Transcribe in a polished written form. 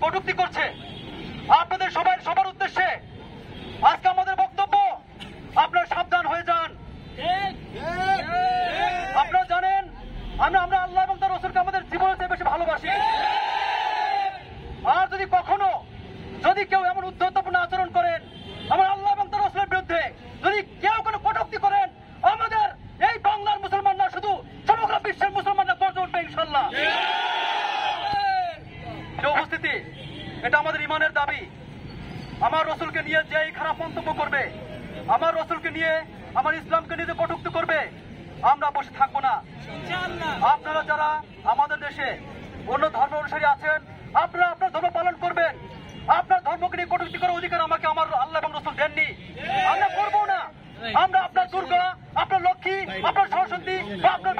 কটূক্তি করছে। আপনাদের সবার উদ্দেশ্যে আজকে আমাদের বক্তব্য, আপনারা সাবধান হয়ে যান। আপনারা জানেন আমরা আল্লাহ এবং তার রাসূলকে আমাদের জীবনের চেয়ে বেশি ভালোবাসি। আর যদি কেউ এমন উদ্ধতপূর্ণ আচরণ করেন, আমার আল্লাহ এবং তার রাসূলের বিরুদ্ধে যদি কেউ কোনো কটূক্তি করেন, আমাদের এই বাংলার মুসলমান না, শুধু সমগ্র বিশ্বের মুসলমানরা গর্জে উঠবে ইনশাআল্লাহ। উপস্থিতি, এটা আমাদের ইমানের দাবি। আমার রাসূলকে নিয়ে যে খারাপ মন্তব্য করবে, আমার রাসূলকে নিয়ে, আমার ইসলামকে নিয়ে যে কটূক্তি করবে, আমরা বসে থাকবো না। আপনারা যারা আমাদের দেশে অন্য ধর্ম অনুসারী আছেন, আপনারা আপনার ধর্ম পালন করবেন। আপনার ধর্মকে নিয়ে কটূক্তি করার অধিকার আমাকে আমার আল্লাহ এবং রাসূল দেননি, আমরা করবো না। আমরা আপনার দুর্গা, আপনার লক্ষ্মী, আপনার সরস্বতী বা আপনার